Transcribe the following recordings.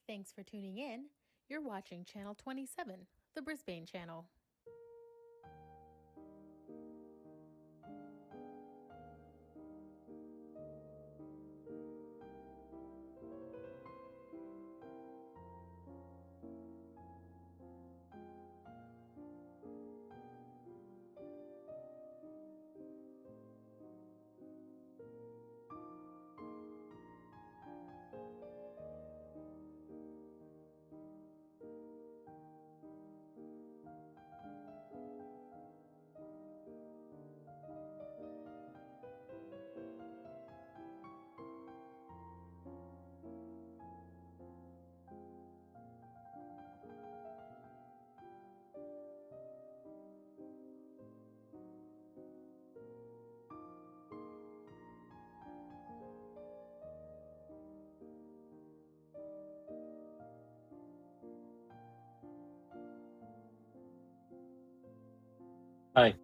Thanks for tuning in. You're watching Channel 27, the Brisbane channel. Aye.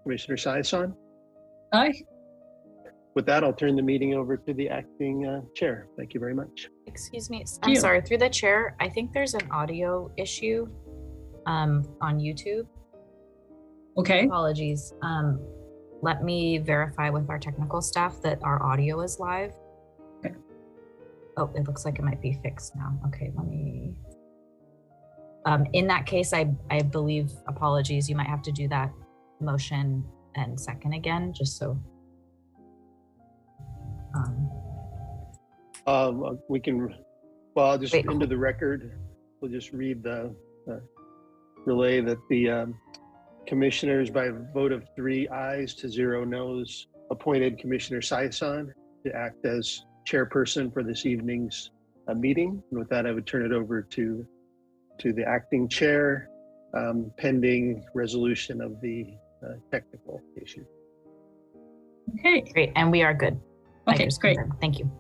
Commissioner Saison. Aye. With that, I'll turn the meeting over to the acting chair. Thank you very much. Excuse me, I'm sorry, through the chair, I think there's an audio issue on YouTube. Okay. Apologies. Let me verify with our technical staff that our audio is live. Okay. Oh, it looks like it might be fixed now. Okay, let me. In that case, I believe, apologies, you might have to do that motion and second again, just so. We can, well, I'll just Wait, into the record, we'll just read the relay that the commissioners, by a vote of 3 ayes to 0 noes, appointed Commissioner Saison to act as chairperson for this evening's meeting. And with that, I would turn it over to the acting chair, pending resolution of the technical issue. Okay. great, and we are good. Okay, great. Thank you.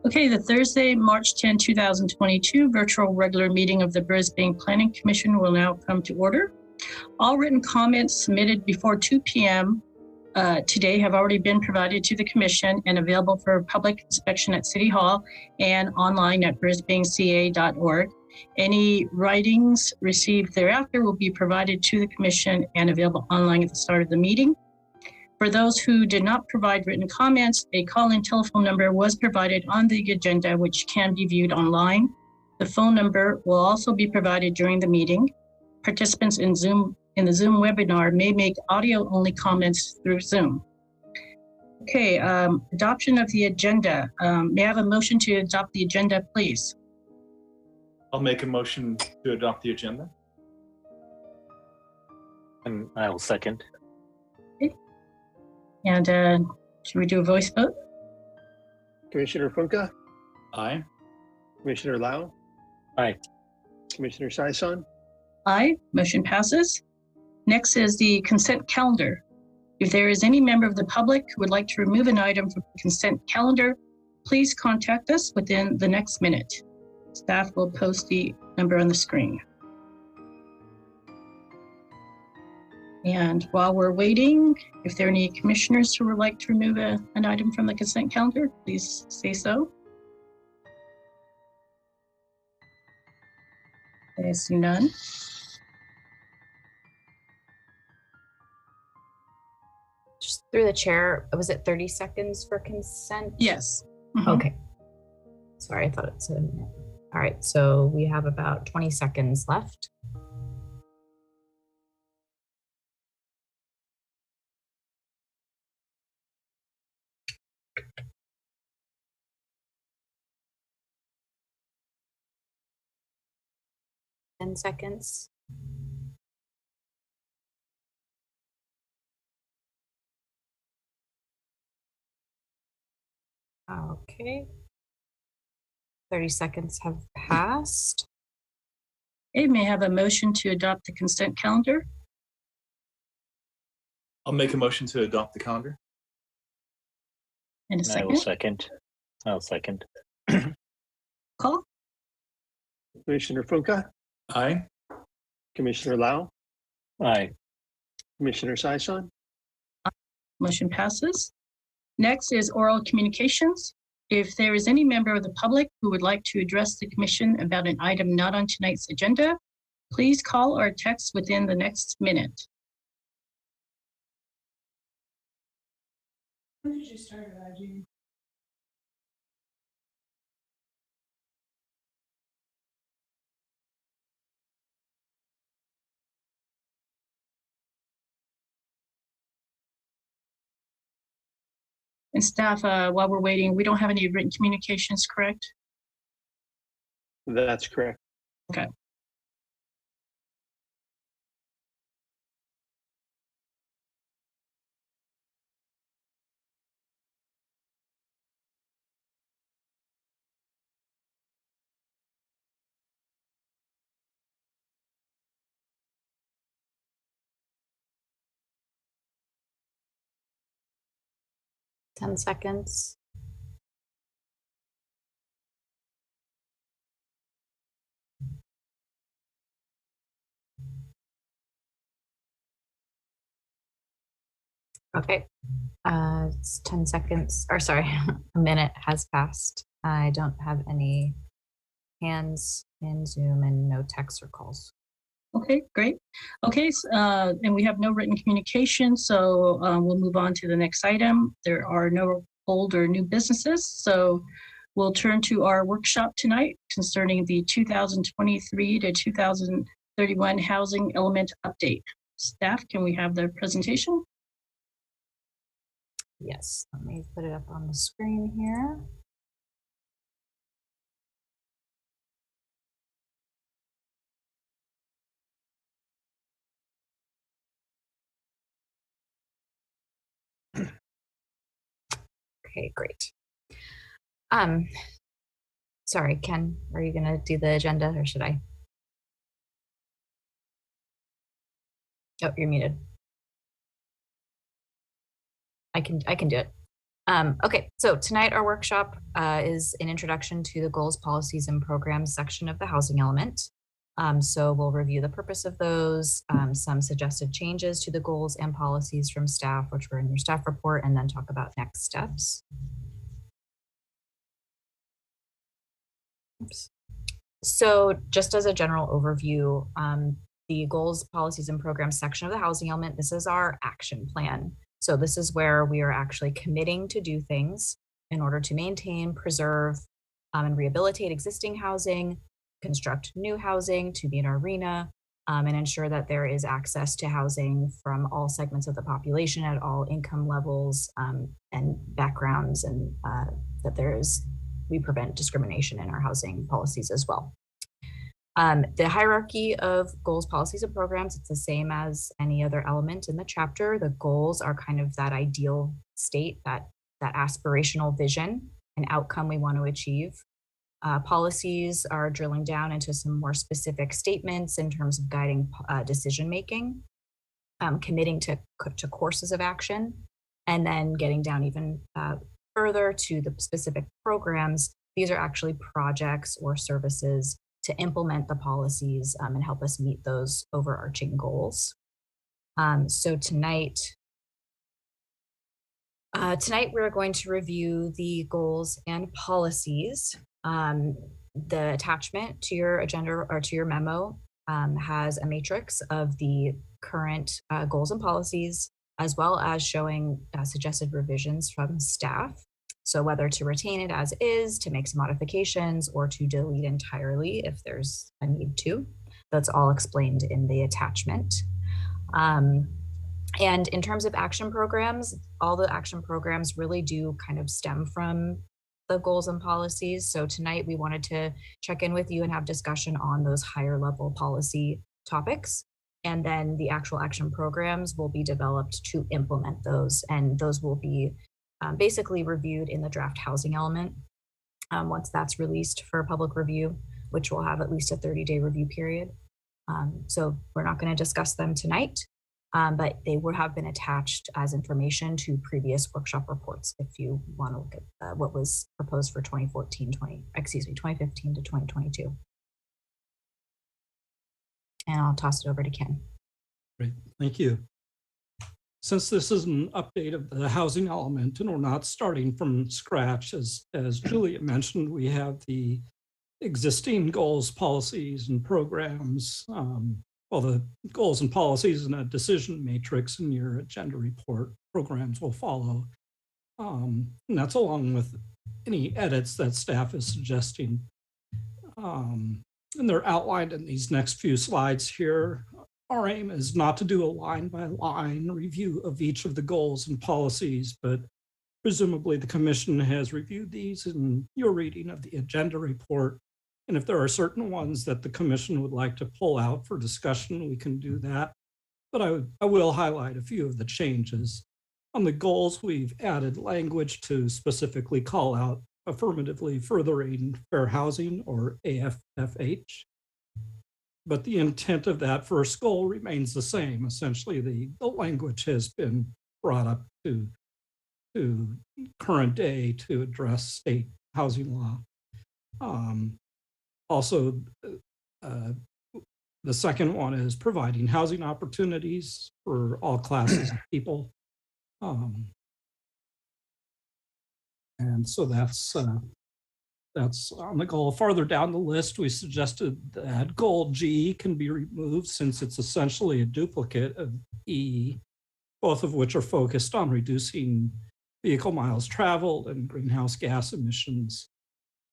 Okay, the Thursday, March 10, 2022 virtual regular meeting of the Brisbane Planning Commission will now come to order. All written comments submitted before 2 p.m. Today have already been provided to the Commission and available for public inspection at City Hall and online at brisbaneca.org. Any writings received thereafter will be provided to the Commission and available online at the start of the meeting. For those who did not provide written comments, a call-in telephone number was provided on the agenda, which can be viewed online. The phone number will also be provided during the meeting. Participants in the Zoom webinar may make audio-only comments through Zoom. Okay, adoption of the agenda. May I have a motion to adopt the agenda, please? I'll make a motion to adopt the agenda. And I will second. And should we do a voice vote? Commissioner Funke, Aye. Commissioner Lau, Aye. Commissioner Saison. Aye, motion passes. Next is the consent calendar. If there is any member of the public who would like to remove an item from the consent calendar, please contact us within the next minute. Staff will post the number on the screen. And while we're waiting, if there are any commissioners who would like to remove an item from the consent calendar, please say so. I see none. Just through the chair, was it 30 seconds for consent? Yes. Okay. Sorry, I thought it said a minute. All right, so we have about 20 seconds left. Ten seconds. Okay. 30 seconds have passed. Okay, may I have a motion to adopt the consent calendar? I'll make a motion to adopt the calendar. And a And I second. will second. I'll second. Call. Commissioner Funke, Aye. Commissioner Lau, Aye. Commissioner Saison. Motion passes. Next is oral communications. If there is any member of the public who would like to address the commission about an item not on tonight's agenda, please call or text within the next minute. When did you start it, Jean? And staff, while we're waiting, we don't have any written communications, correct? That's correct. Okay. Ten seconds. Okay, it's 10 seconds, or sorry, a minute has passed. I don't have any hands in Zoom and no texts or calls. Okay, great. Okay, and we have no written communication, so we'll move on to the next item. There are no old or new businesses, so we'll turn to our workshop tonight concerning the 2023 to 2031 housing element update. Staff, can we have the presentation? Yes, let me put it up on the screen here. Okay, great. Sorry, Ken, are you gonna do the agenda or should I? Oh, you're muted. I can do it. Okay, so tonight our workshop is an introduction to the goals, policies, and programs section of the housing element. So we'll review the purpose of those, some suggested changes to the goals and policies from staff, which were in your staff report, and then talk about next steps. Oops. So just as a general overview, the goals, policies, and programs section of the housing element, this is our action plan. So this is where we are actually committing to do things in order to maintain, preserve, and rehabilitate existing housing, construct new housing to meet our RHNA, and ensure that there is access to housing from all segments of the population at all income levels and backgrounds, and that we prevent discrimination in our housing policies as well. The hierarchy of goals, policies, and programs, it's the same as any other element in the chapter. The goals are kind of that ideal state, that aspirational vision and outcome we want to achieve. Policies are drilling down into some more specific statements in terms of guiding decision-making, committing to courses of action, and then getting down even further to the specific programs. These are actually projects or services to implement the policies and help us meet those overarching goals. So tonight we're going to review the goals and policies. The attachment to your agenda or to your memo has a matrix of the current goals and policies, as well as showing suggested revisions from staff. So whether to retain it as is, to make some modifications, or to delete entirely if there's a need to. That's all explained in the attachment. And in terms of action programs, all the action programs really do kind of stem from the goals and policies. So tonight we wanted to check in with you and have discussion on those higher level policy topics. And then the actual action programs will be developed to implement those. And those will be basically reviewed in the draft housing element once that's released for public review, which will have at least a 30-day review period. So we're not going to discuss them tonight, but they will have been attached as information to previous workshop reports if you want to look at what was proposed for 2015 to 2022. And I'll toss it over to Ken. Great, thank you. since this is an update of the housing element and we're not starting from scratch, as Julia mentioned, we have the existing goals, policies, and programs. Well, the goals and policies and a decision matrix in your agenda report programs will follow. And that's along with any edits that staff is suggesting. And they're outlined in these next few slides here. Our aim is not to do a line by line review of each of the goals and policies, but presumably the commission has reviewed these in your reading of the agenda report. And if there are certain ones that the commission would like to pull out for discussion, we can do that. But I will highlight a few of the changes. On the goals, we've added language to specifically call out affirmatively furthering fair housing, or AFFH. But the intent of that first goal remains the same. Essentially, the language has been brought up to current day to address state housing law. Also, the second one is providing housing opportunities for all classes of people. And so that's on the goal. Farther down the list, we suggested that goal G can be removed since it's essentially a duplicate of E, both of which are focused on reducing vehicle miles traveled and greenhouse gas emissions.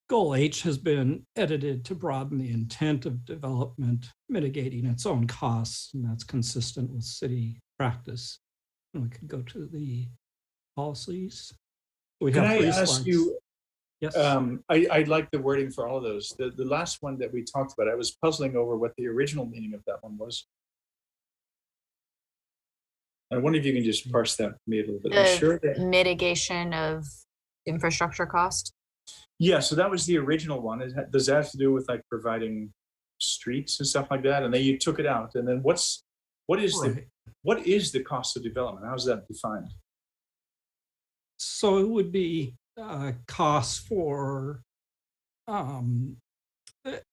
Goal H has been edited to broaden the intent of development, mitigating its own costs, and that's consistent with city practice. And we could go to the policies. We have Can I three ask slides. you, Yes. I like the wording for all of those. The last one that we talked about, I was puzzling over what the original meaning of that one was. I wonder if you can just parse that for me a little bit. I'm sure that, Mitigation of infrastructure cost. yeah, so that was the original one. Does that have to do with like providing streets and stuff like that? And then you took it out. And then what is Right. the cost of development? How is that defined? So it would be costs for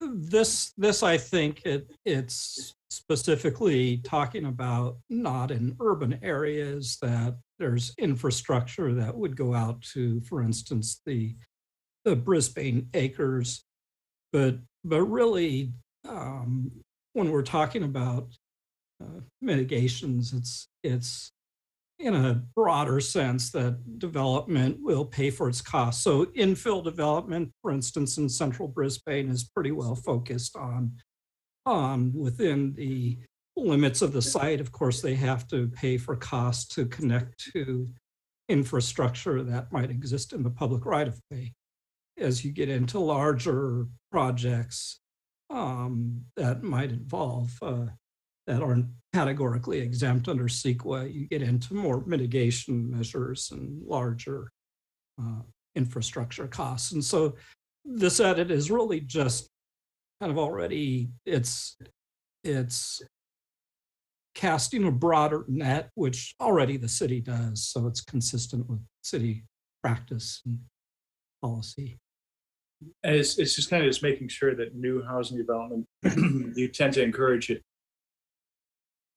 this. I think it's specifically talking about not in urban areas that there's infrastructure that would go out to, for instance, the Brisbane acres, but really when we're talking about mitigations, it's in a broader sense that development will pay for its costs. So infill development, for instance, in central Brisbane is pretty well focused on within the limits of the site. Of course, they have to pay for costs to connect to infrastructure that might exist in the public right of way. As you get into larger projects that might involve that aren't categorically exempt under CEQA, you get into more mitigation measures and larger infrastructure costs. And so this edit is really just kind of already, it's casting a broader net, which already the city does. So it's consistent with city practice and policy. And it's just kind of just making sure that new housing development, you tend to encourage it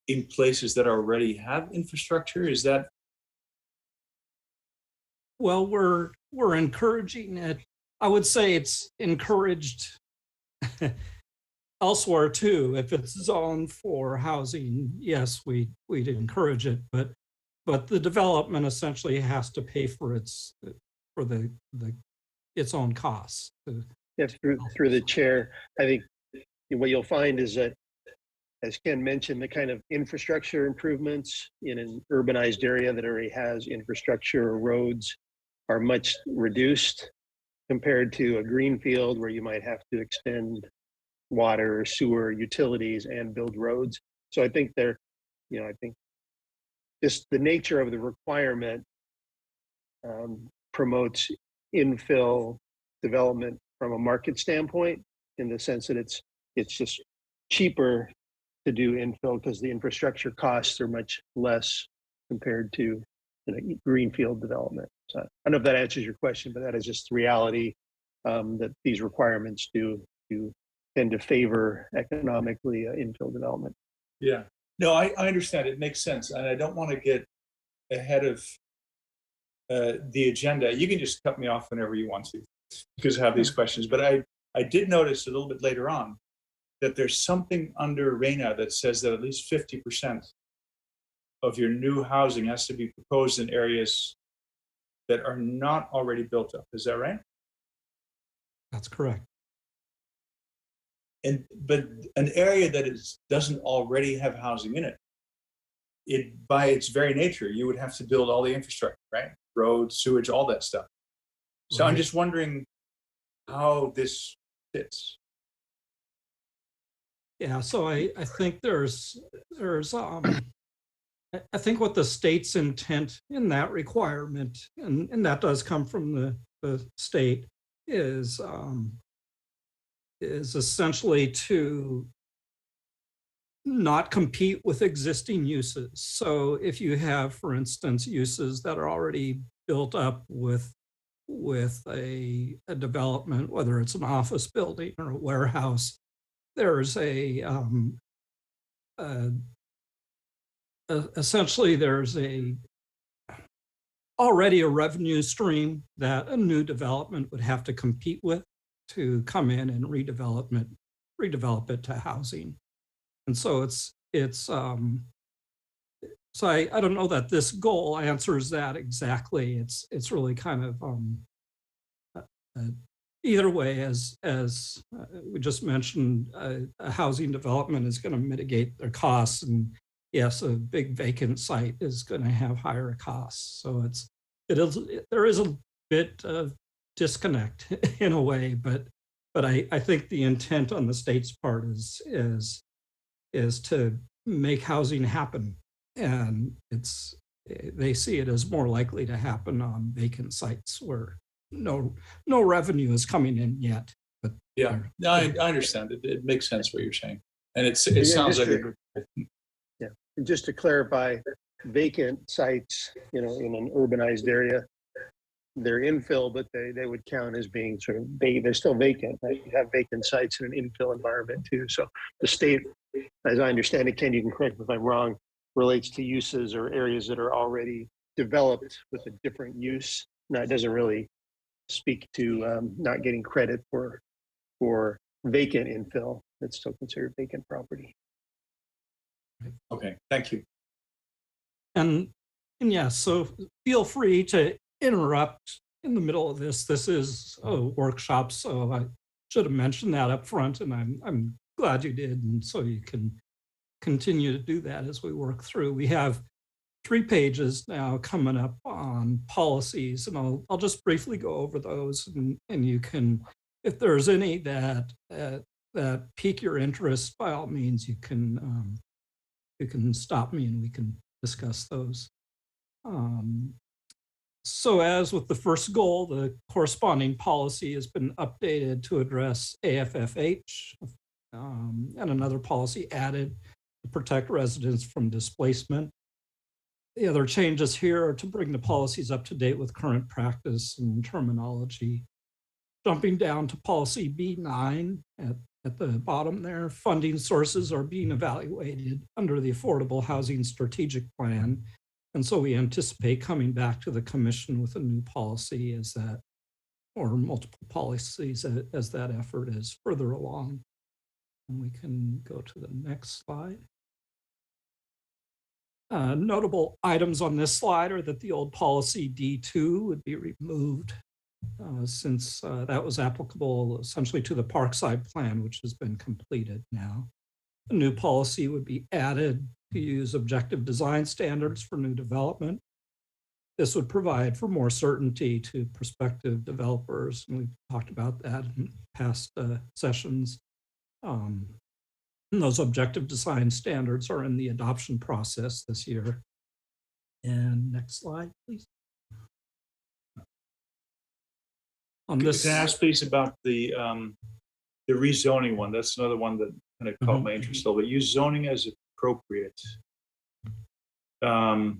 in places that already have infrastructure. Is that? Well, we're encouraging it. I would say it's encouraged elsewhere too. If it's zoned for housing, yes, we'd encourage it, but the development essentially has to pay for its own costs. Yes, through the chair, I think what you'll find is that, as Ken mentioned, the kind of infrastructure improvements in an urbanized area that already has infrastructure or roads are much reduced compared to a greenfield where you might have to extend water, sewer, utilities, and build roads. So I think I think just the nature of the requirement promotes infill development from a market standpoint, in the sense that it's just cheaper to do infill because the infrastructure costs are much less compared to greenfield development. So I don't know if that answers your question, but that is just the reality that these requirements do tend to favor economically infill development. Yeah. No, I understand. It makes sense. And I don't want to get ahead of the agenda. You can just cut me off whenever you want to, because I have these questions. But I did notice a little bit later on that there's something under RENA that says that at least 50% of your new housing has to be proposed in areas that are not already built up. Is that right? That's correct. But an area that doesn't already have housing in it, by its very nature, you would have to build all the infrastructure, right? Roads, sewage, all that stuff. So I'm just wondering how this fits. Yeah, so I think I think what the state's intent in that requirement, and that does come from the state, is essentially to not compete with existing uses. So if you have, for instance, uses that are already built up with a development, whether it's an office building or a warehouse, there's essentially there's already a revenue stream that a new development would have to compete with to come in and redevelop it to housing. And so so I don't know that this goal answers that exactly. It's really kind of either way, as we just mentioned, a housing development is going to mitigate their costs, and yes, a big vacant site is going to have higher costs. So there is a bit of disconnect in a way, but I think the intent on the state's part is to make housing happen, and they see it as more likely to happen on vacant sites where no revenue is coming in yet. But yeah, no, I understand it. It makes sense what you're saying, and it sounds like yeah. And just to clarify, vacant sites, in an urbanized area, they're infill, but they would count as being sort of they're still vacant. Right? You have vacant sites in an infill environment too. So the state, as I understand it, Ken, you can correct me if I'm wrong, relates to uses or areas that are already developed with a different use. Now, it doesn't really speak to not getting credit for vacant infill. That's still considered vacant property. Okay, thank you. And yeah, so feel free to interrupt in the middle of this. This is a workshop, so I should have mentioned that up front, and I'm glad you did, and so you can continue to do that as we work through. We have 3 pages now coming up on policies, and I'll just briefly go over those, and you can, if there's any that pique your interest, by all means, you can stop me and we can discuss those. So as with the first goal, the corresponding policy has been updated to address AFFH, and another policy added to protect residents from displacement. The other changes here are to bring the policies up to date with current practice and terminology. Jumping down to policy B9 at the bottom there, funding sources are being evaluated under the Affordable Housing Strategic Plan. And so we anticipate coming back to the commission with a new policy or multiple policies as that effort is further along. And we can go to the next slide. Notable items on this slide are that the old policy D2 would be removed since that was applicable essentially to the Parkside Plan, which has been completed now. A new policy would be added to use objective design standards for new development. This would provide for more certainty to prospective developers, and we've talked about that in past sessions. And those objective design standards are in the adoption process this year. And next slide, please. On Can this, I ask please about the rezoning one? That's another one that kind of caught my interest a little bit. Use zoning as appropriate. I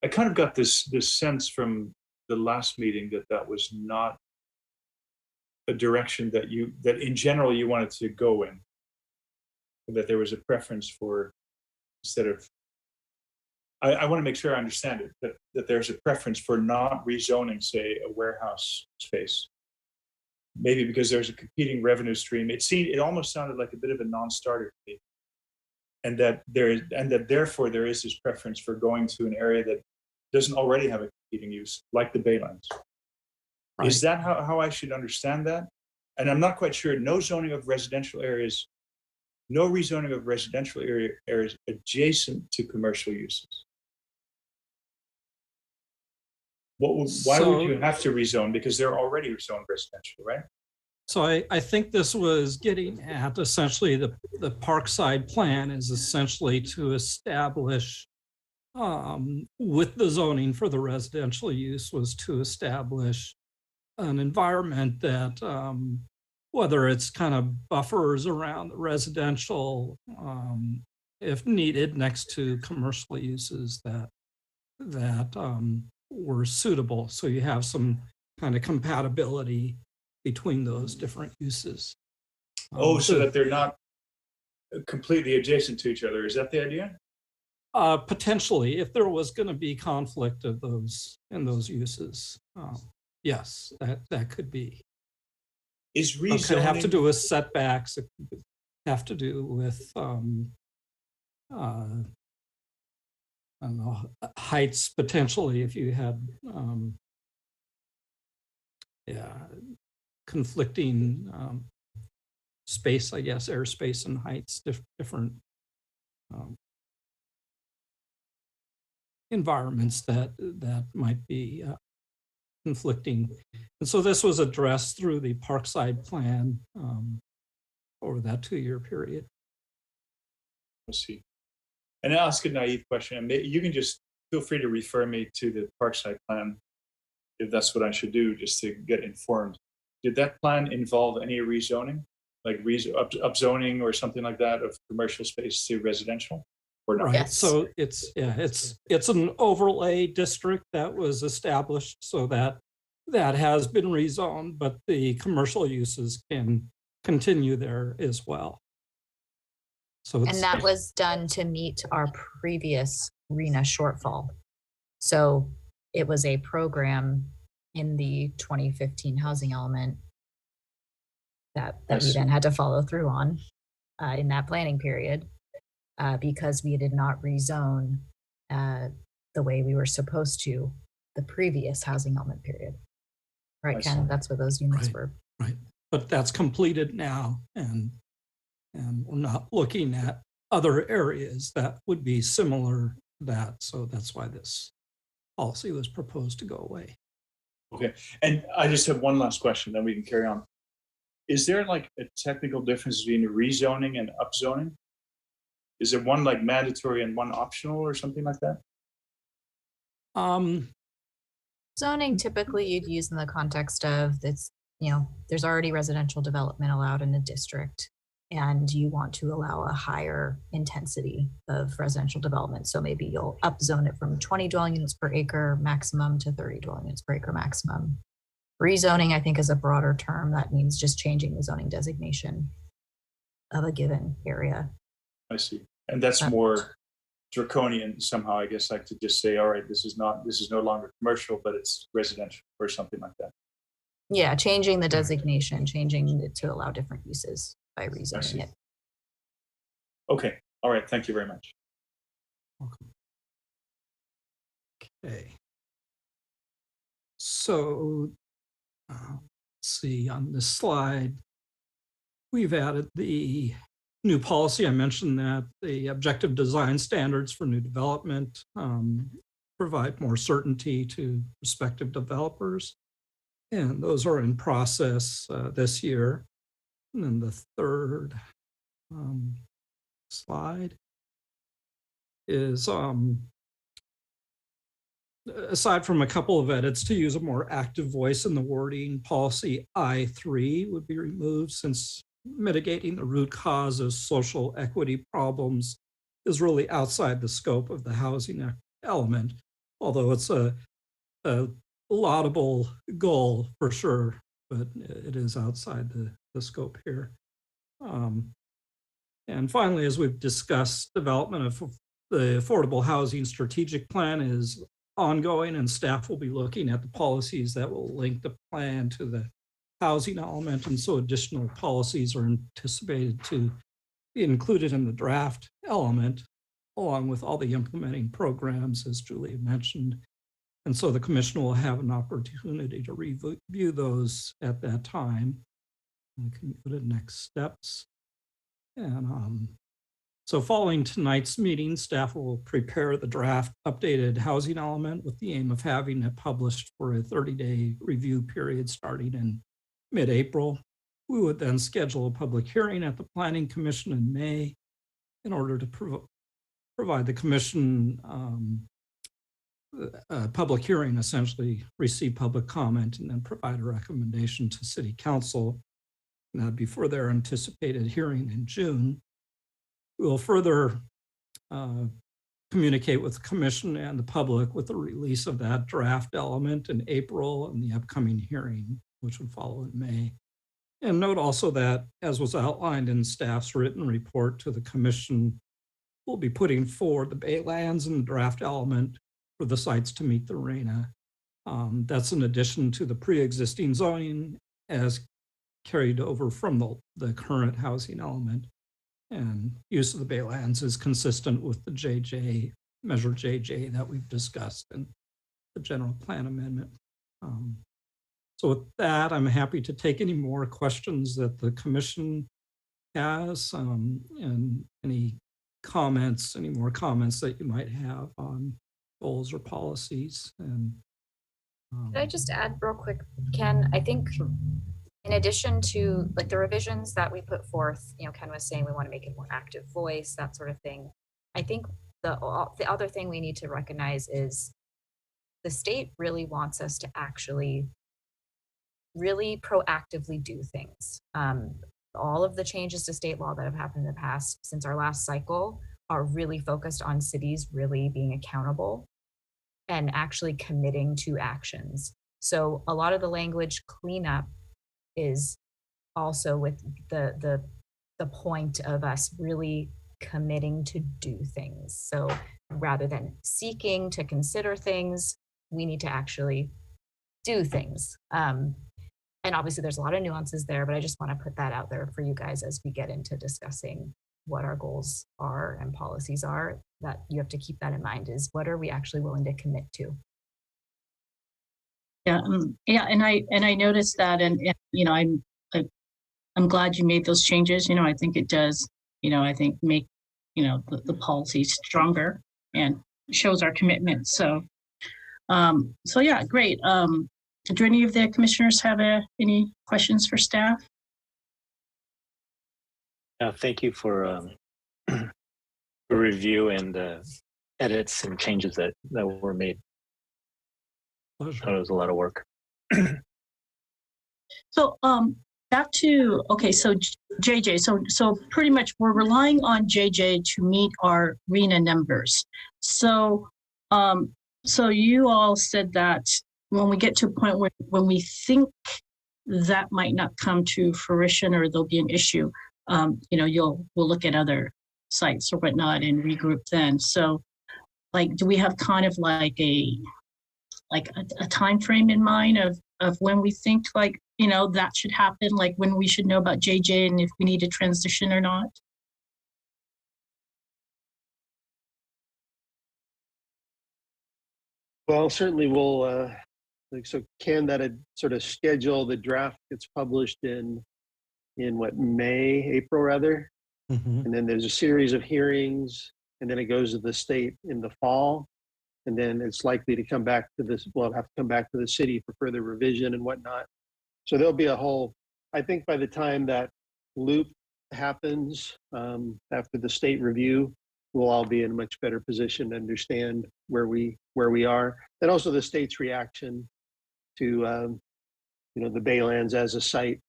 kind of got this sense from the last meeting that was not a direction that in general you wanted to go in, that there was a preference for, instead of I want to make sure I understand it, that there's a preference for not rezoning, say, a warehouse space. Maybe because there's a competing revenue stream. It almost sounded like a bit of a non-starter to me. And that therefore there is this preference for going to an area that doesn't already have a competing use, like the Baylands. Right. Is that how I should understand that? And I'm not quite sure. No zoning of residential areas, no rezoning of residential areas adjacent to commercial uses. Why would you have to rezone? Because they're already zoned residential, right? So I think this was getting at essentially the Parkside plan is essentially to establish with the zoning for the residential use was to establish an environment that whether it's kind of buffers around the residential, if needed, next to commercial uses that were suitable. So you have some kind of compatibility between those different uses. So that they're not completely adjacent to each other. Is that the idea? Potentially, if there was going to be conflict of those in those uses, yes, that could be. Is rezoning? It could have to do with setbacks. It could have to do with I don't know, heights potentially if you had conflicting space, I guess, airspace and heights, different environments that might be conflicting. And so this was addressed through the Parkside plan over that 2-year period. Let's see. And I'll ask a naive question. And you can just feel free to refer me to the Parkside plan if that's what I should do, just to get informed. Did that plan involve any rezoning, like upzoning or something like that of commercial space to residential, or not? Right. Yes. So it's an overlay district that was established so that has been rezoned, but the commercial uses can continue there as well. So And that was done to meet our previous RENA shortfall. So it was a program in the 2015 housing element that we then had to follow through on in that planning period because we did not rezone the way we were supposed to the previous housing element period. Right, Ken? That's what those units were. Right. But that's completed now, and we're not looking at other areas that would be similar to that. So that's why this policy was proposed to go away. Okay. And I just have one last question, then we can carry on. Is there like a technical difference between rezoning and upzoning? Is there one like mandatory and one optional or something like that? Zoning typically you'd use in the context of this, there's already residential development allowed in a district and you want to allow a higher intensity of residential development. So maybe you'll upzone it from 20 dwelling units per acre maximum to 30 dwelling units per acre maximum. Rezoning, I think, is a broader term. That means just changing the zoning designation of a given area. I see. And that's more draconian somehow, I guess, like to just say, all right, this is no longer commercial, but it's residential or something like that. Yeah, changing the designation, changing it to allow different uses by rezoning it. Okay. All right. Thank you very much. Welcome. Okay. So let's see, on this slide, we've added the new policy. I mentioned that the objective design standards for new development provide more certainty to prospective developers. And those are in process this year. And then the third slide is, aside from a couple of edits to use a more active voice in the wording, policy I3 would be removed since mitigating the root cause of social equity problems is really outside the scope of the housing element, although it's a laudable goal for sure, but it is outside the scope here. And finally, as we've discussed, development of the Affordable Housing Strategic Plan is ongoing, and staff will be looking at the policies that will link the plan to the housing element. And so additional policies are anticipated to be included in the draft element, along with all the implementing programs, as Julia mentioned. And so the commission will have an opportunity to review those at that time. We can go to next steps. And so following tonight's meeting, staff will prepare the draft updated housing element with the aim of having it published for a 30-day review period starting in mid-April. We would then schedule a public hearing at the Planning Commission in May in order to provide the commission a public hearing, essentially receive public comment, and then provide a recommendation to City Council. And that'd be for their anticipated hearing in June. We will further communicate with the commission and the public with the release of that draft element in April and the upcoming hearing, which would follow in May. And note also that, as was outlined in staff's written report to the commission, we'll be putting forward the Baylands and the draft element for the sites to meet the RENA. That's in addition to the pre-existing zoning as carried over from the current housing element. And use of the Baylands is consistent with the JJ, Measure JJ that we've discussed in the general plan amendment. So with that, I'm happy to take any more questions that the commission has, and any more comments that you might have on goals or policies. And Could I just add real quick, Ken? I think in addition to like the revisions that we put forth, Ken was saying we want to make it more active voice, that sort of thing. I think the other thing we need to recognize is the state really wants us to actually really proactively do things. All of the changes to state law that have happened in the past since our last cycle are really focused on cities really being accountable and actually committing to actions. So a lot of the language cleanup is also with the point of us really committing to do things. So rather than seeking to consider things, we need to actually do things. And obviously there's a lot of nuances there, but I just want to put that out there for you guys as we get into discussing what our goals are and policies are. That you have to keep that in mind, is what are we actually willing to commit to? Yeah, and I noticed that, and I'm glad you made those changes. I think it does, I think make the policy stronger and shows our commitment. So yeah, great. Do any of the commissioners have any questions for staff? Thank you for the review and the edits and changes that were made. pleasure. It was a lot of work. So back to, okay, so JJ, so pretty much we're relying on JJ to meet our RENA numbers. So so you all said that when we get to a point where when we think that might not come to fruition or there'll be an issue, we'll look at other sites or whatnot and regroup then. So like, do we have kind of like a time frame in mind of when we think that should happen, like when we should know about JJ and if we need to transition or not? Well, certainly we'll, so Ken, that had sort of schedule, the draft gets published in what, April rather? Mm-hmm. And then there's a series of hearings, and then it goes to the state in the fall. And then it's likely to come back to this, well, have to come back to the city for further revision and whatnot. So there'll be a whole, I think by the time that loop happens, after the state review, we'll all be in a much better position to understand where we are. And also the state's reaction to, the Baylands as a site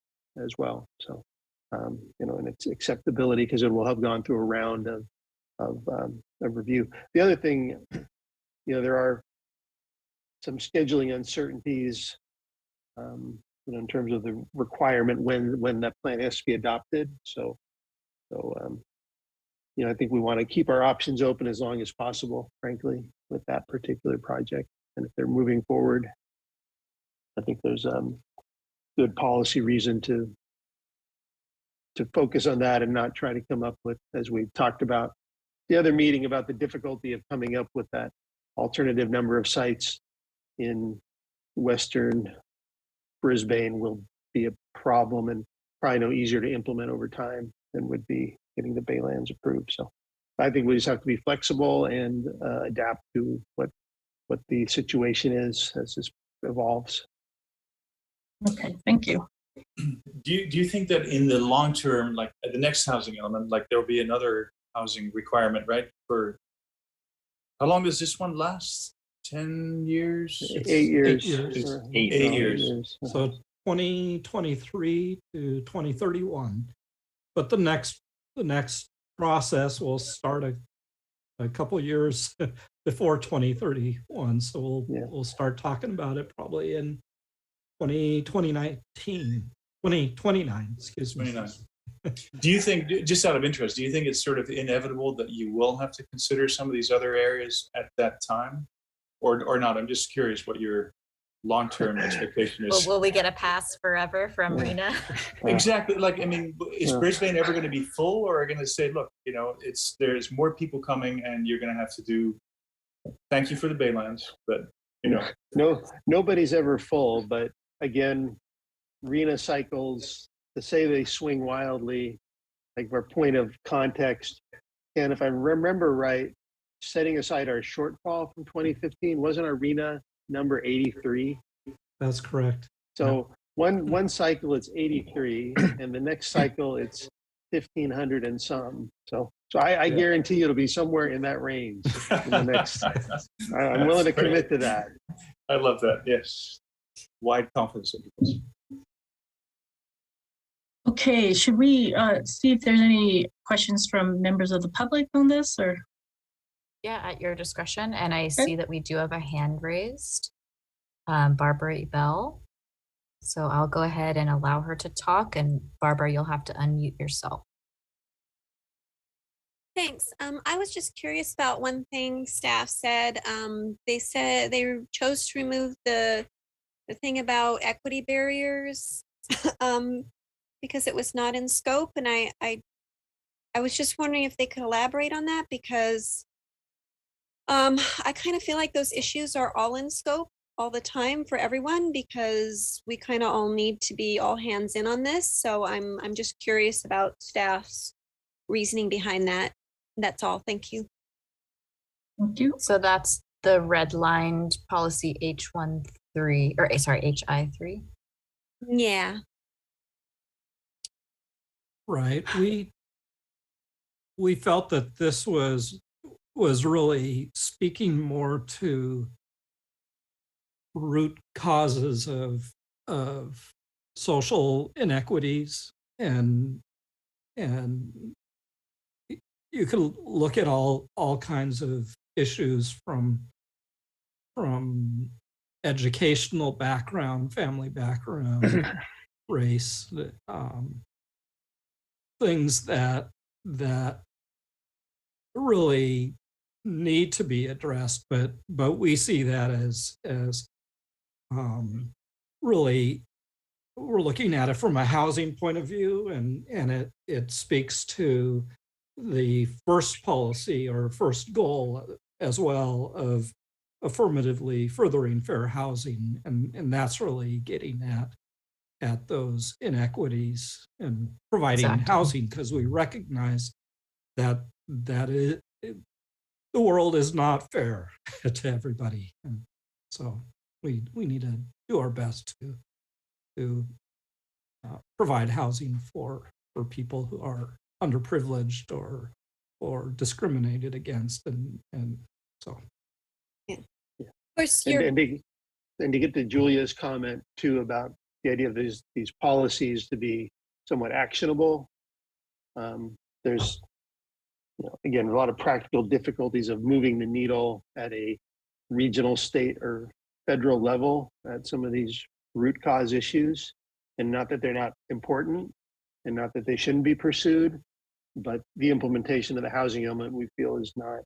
as well. So, and its acceptability, because it will have gone through a round of review. The other thing, there are some scheduling uncertainties, in terms of the requirement when that plan has to be adopted. So I think we want to keep our options open as long as possible, frankly, with that particular project. And if they're moving forward, I think there's good policy reason to focus on that and not try to come up with, as we talked about the other meeting, about the difficulty of coming up with that alternative number of sites in Western Brisbane will be a problem and probably no easier to implement over time than would be getting the Baylands approved. So I think we just have to be flexible and adapt to what the situation is as this evolves. Okay, thank you. Do you think that in the long term, like at the next housing element, like there will be another housing requirement, right? For how long does this one last? 10 years? 8 years. 8 years. or- 8 years. So 2023 to 2031. But the next process will start a couple years before 2031. So we'll start talking about it probably in 2029, excuse me. 29. Do you think, just out of interest, do you think it's sort of inevitable that you will have to consider some of these other areas at that time, or not? I'm just curious what your long-term expectation is. Will we get a pass forever from Rena? Exactly. Like, I mean, is Brisbane ever going to be full, or are going to say, look, there's more people coming, and you're going to have to do. Thank you for the Baylands, but No, nobody's ever full, but again, Rena cycles, to say they swing wildly, like for point of context, and if I remember right, setting aside our shortfall from 2015, wasn't our Rena number 83? That's correct. So one cycle it's 83, and the next cycle it's 1,500 and some. So I guarantee it'll be somewhere in that range in the next. I'm willing to commit to that. I love that. Yes, wide confidence intervals. Okay, should we see if there's any questions from members of the public on this, or? Yeah, at your discretion. And I see that we do have a hand raised, Barbara Bell. So I'll go ahead and allow her to talk. And Barbara, you'll have to unmute yourself. Thanks. I was just curious about one thing staff said. They said they chose to remove the thing about equity barriers because it was not in scope. And I was just wondering if they could elaborate on that, because I kind of feel like those issues are all in scope all the time for everyone, because we kind of all need to be all hands in on this. So I'm just curious about staff's reasoning behind that. That's all. Thank you. Thank you. So that's the redlined policy H13, or sorry, HI3. Yeah. Right. We felt that this was really speaking more to root causes of social inequities, and you could look at all kinds of issues from educational background, family background, race, things that really need to be addressed, but we see that as really, we're looking at it from a housing point of view, and it speaks to the first policy or first goal as well of affirmatively furthering fair housing, and that's really getting at those inequities and providing housing, because we recognize that the world is not fair to everybody, and so we need to do our best to provide housing for people who are underprivileged or discriminated against, and so. Yeah. Of course, And to get to Julia's comment too about the idea of these policies to be somewhat actionable. There's again a lot of practical difficulties of moving the needle at a regional, state, or federal level at some of these root cause issues, and not that they're not important and not that they shouldn't be pursued, but the implementation of the housing element we feel is not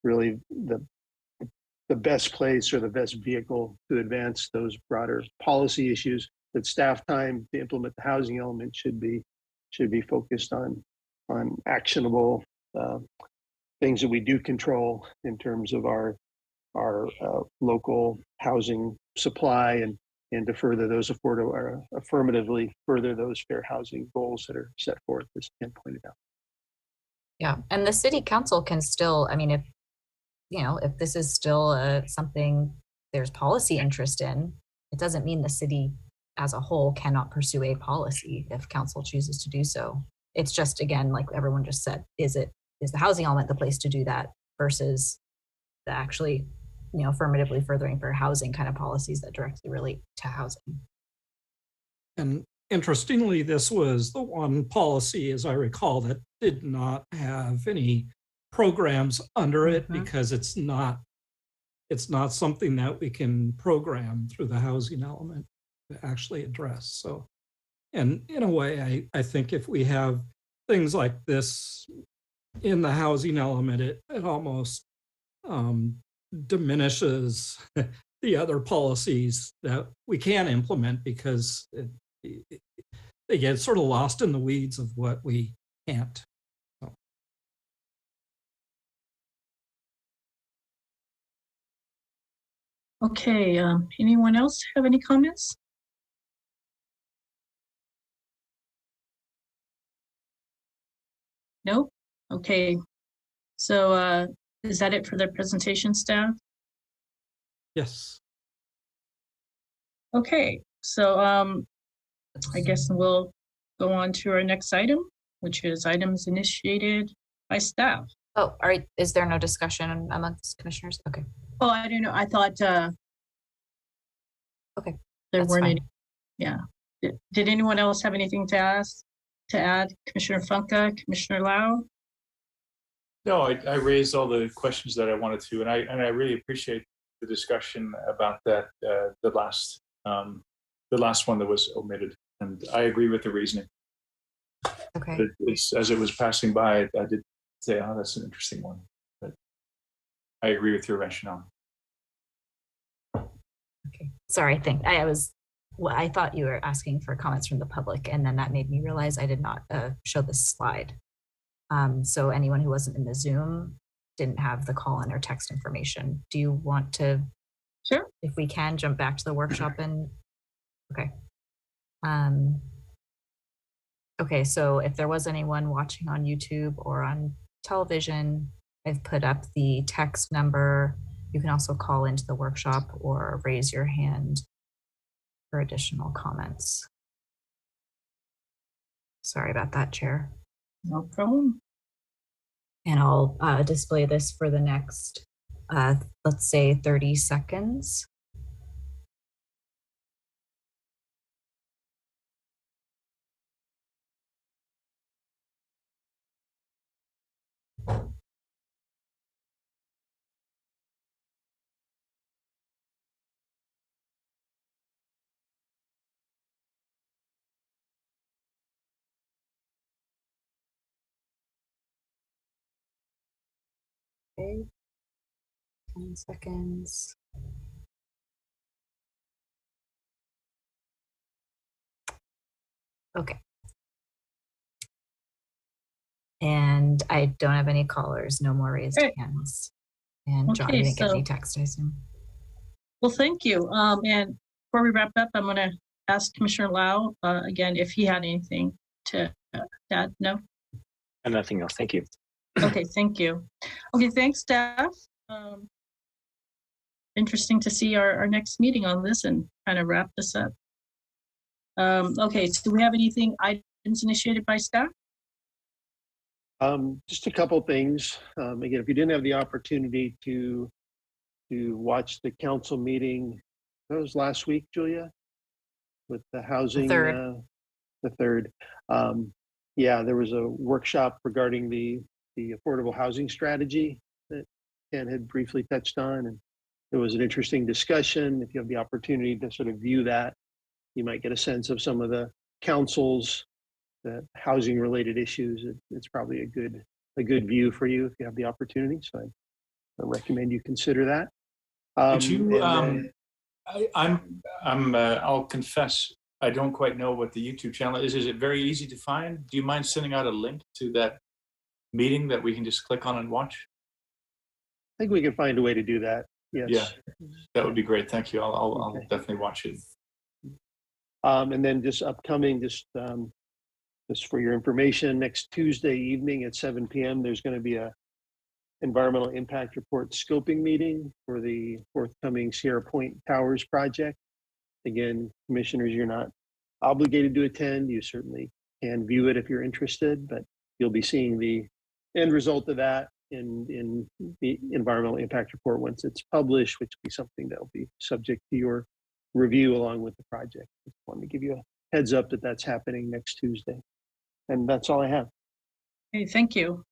really the best place or the best vehicle to advance those broader policy issues. That staff time to implement the housing element should be focused on actionable things that we do control in terms of our local housing supply and to further those affirmatively further those fair housing goals that are set forth, as Ken pointed out. Yeah, and the city council can still, I mean, if this is still something there's policy interest in, it doesn't mean the city as a whole cannot pursue a policy if council chooses to do so. It's just, again, like everyone just said, is the housing element the place to do that versus the actually, affirmatively furthering for housing kind of policies that directly relate to housing. And interestingly, this was the one policy, as I recall, that did not have any programs under it because it's not something that we can program through the housing element to actually address. So, and in a way, I think if we have things like this in the housing element, it almost diminishes the other policies that we can implement because they get sort of lost in the weeds of what we can't. So. Okay, anyone else have any comments? Nope. Okay. So is that it for the presentation, staff? Yes. Okay. So I guess we'll go on to our next item, which is items initiated by staff. Oh, all right. Is there no discussion amongst commissioners? Okay. Oh, I don't know. I thought okay. There weren't fine. any. Yeah. Did anyone else have anything to add? Commissioner Funka, Commissioner Lau? No, I raised all the questions that I wanted to, and I really appreciate the discussion about that the last one that was omitted, and I agree with the reasoning. Okay. As it was passing by, I did say, "Oh, that's an interesting one," but I agree with your rationale. Okay. Sorry. I thought you were asking for comments from the public, and then that made me realize I did not show this slide. So anyone who wasn't in the Zoom didn't have the call-in or text information. Do you want to, sure, if we can, jump back to the workshop and, okay. Okay, so if there was anyone watching on YouTube or on television, I've put up the text number. You can also call into the workshop or raise your hand for additional comments. Sorry about that, Chair. No problem. And I'll display this for the next, let's say 30 seconds. Okay, 10 seconds. Okay. And I don't have any callers, no more raised hands. And John, you didn't get any text, I assume. Well, thank you. And before we wrap up, I'm going to ask Commissioner Lau again if he had anything to add. No? And nothing else. Thank you. Okay, thank you. Okay, thanks, staff. Interesting to see our next meeting on this and kind of wrap this up. Okay, so do we have anything, items initiated by staff? Just a couple things. Again, if you didn't have the opportunity to watch the council meeting, that was last week, Julia, with the housing. The third. Yeah, there was a workshop regarding the affordable housing strategy that Ken had briefly touched on, and it was an interesting discussion. If you have the opportunity to sort of view that, you might get a sense of some of the council's the housing related issues, it's probably a good view for you if you have the opportunity. So I recommend you consider that. Could you, and then- I'll confess, I don't quite know what the YouTube channel is. Is it very easy to find? Do you mind sending out a link to that meeting that we can just click on and watch? I think we can find a way to do that. Yes. Yeah, that would be great. Thank you. I'll Okay. definitely watch it. And then just upcoming, just for your information, next Tuesday evening at 7 p.m., there's going to be a environmental impact report scoping meeting for the forthcoming Sierra Point Towers project. Again, commissioners, you're not obligated to attend. You certainly can view it if you're interested, but you'll be seeing the end result of that in the environmental impact report once it's published, which will be something that will be subject to your review along with the project. Just wanted to give you a heads up that that's happening next Tuesday. And that's all I have. Okay, thank you.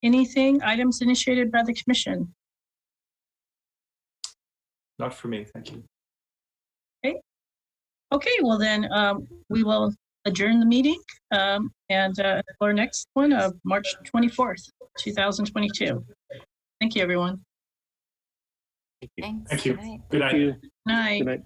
Items initiated by the commission? Not for me. Thank you. Okay, well then, we will adjourn the meeting and our next one of March 24th, 2022. Thank you, everyone. Thanks. Thank you. Good night. Good night. Thank you. Night. Good night.